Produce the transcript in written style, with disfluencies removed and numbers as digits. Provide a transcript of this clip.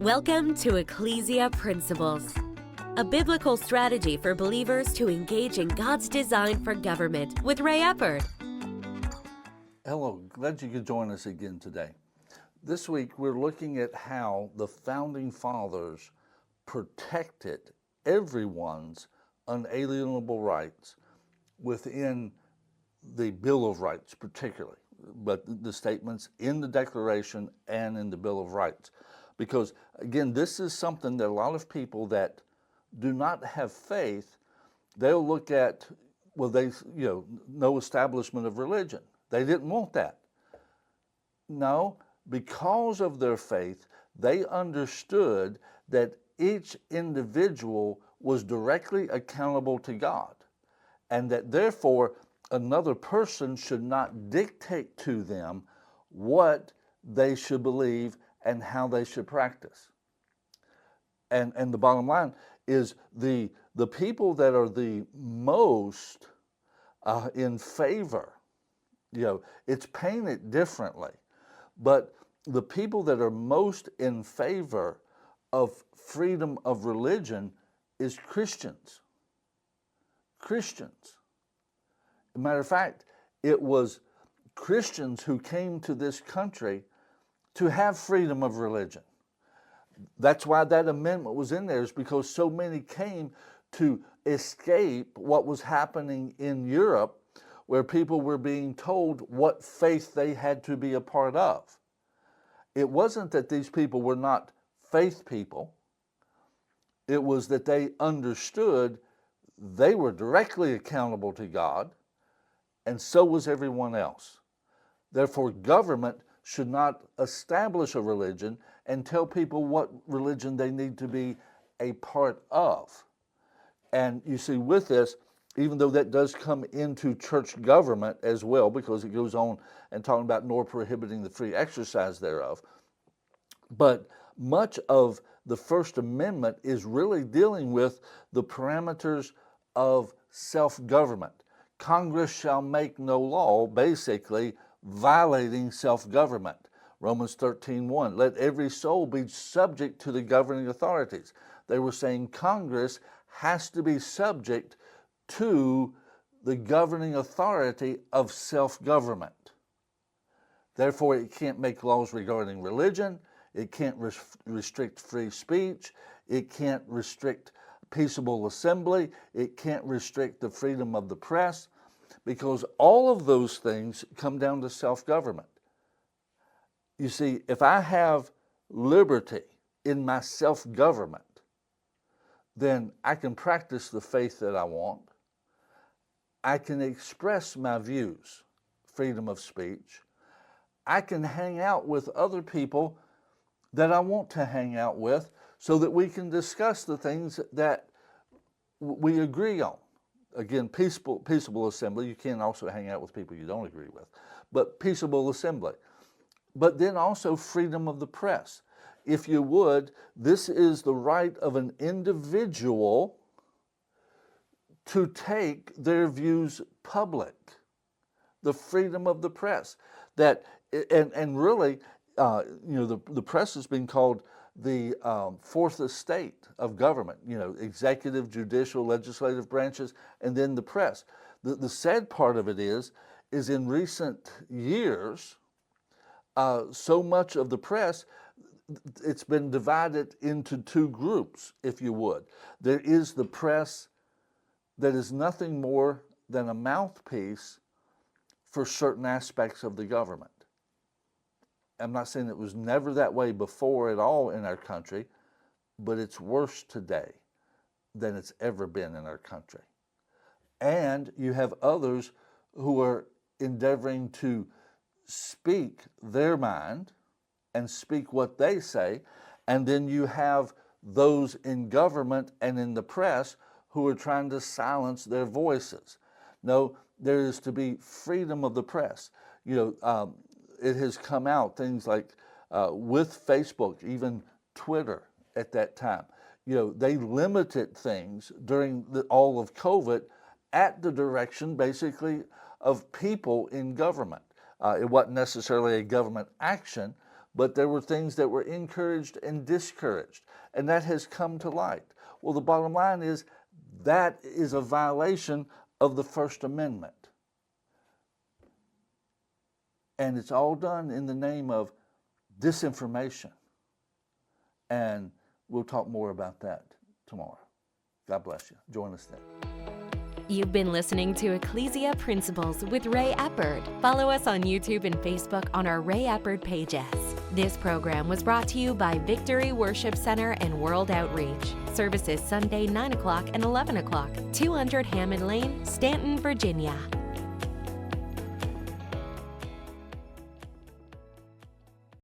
Welcome to Ecclesia Principles, a biblical strategy for believers to engage in God's design for government with Ray Eppard. Hello, glad you could join us again today. This week we're looking at how the Founding Fathers protected everyone's unalienable rights within the Bill of Rights particularly, but the statements in the Declaration and in the Bill of Rights. Because again, this is something that a lot of people that do not have faith, they'll look at, no establishment of religion. They didn't want that. No, because of their faith, they understood that each individual was directly accountable to God, and that therefore another person should not dictate to them what they should believe and how they should practice. And the bottom line is the people that are the most in favor, it's painted differently, but the people that are most in favor of freedom of religion is Christians. Christians. As a matter of fact, it was Christians who came to this country to have freedom of religion. That's why that amendment was in there, is because so many came to escape what was happening in Europe, where people were being told what faith they had to be a part of. It wasn't that these people were not faith people. It was that they understood they were directly accountable to God, and so was everyone else. Therefore, government should not establish a religion and tell people what religion they need to be a part of. And you see, with this, even though that does come into church government as well, because it goes on and talking about nor prohibiting the free exercise thereof, but much of the First Amendment is really dealing with the parameters of self-government. Congress shall make no law, basically violating self-government. Romans 13:1, let every soul be subject to the governing authorities. They were saying Congress has to be subject to the governing authority of self-government. Therefore, it can't make laws regarding religion. It can't restrict free speech. It can't restrict peaceable assembly. It can't restrict the freedom of the press, because all of those things come down to self-government. You see, if I have liberty in my self-government, then I can practice the faith that I want. I can express my views, freedom of speech. I can hang out with other people that I want to hang out with so that we can discuss the things that we agree on. Again, peaceable assembly. You can also hang out with people you don't agree with, but peaceable assembly. But then also freedom of the press. If you would, this is the right of an individual to take their views public. The freedom of the press. That and really, the press has been called the fourth estate of government, executive, judicial, legislative branches, and then the press. The sad part of it is in recent years, so much of the press, it's been divided into two groups, if you would. There is the press that is nothing more than a mouthpiece for certain aspects of the government. I'm not saying it was never that way before at all in our country, but it's worse today than it's ever been in our country. And you have others who are endeavoring to speak their mind and speak what they say, and then you have those in government and in the press who are trying to silence their voices. No, there is to be freedom of the press. It has come out, things like with Facebook, even Twitter at that time. They limited things during all of COVID at the direction, basically, of people in government. It wasn't necessarily a government action, but there were things that were encouraged and discouraged, and that has come to light. Well, the bottom line is that is a violation of the First Amendment. And it's all done in the name of disinformation. And we'll talk more about that tomorrow. God bless you. Join us then. You've been listening to Ecclesia Principles with Ray Eppard. Follow us on YouTube and Facebook on our Ray Eppard pages. This program was brought to you by Victory Worship Center and World Outreach. Services Sunday 9 o'clock and 11 o'clock, 200 Hammond Lane, Stanton, Virginia.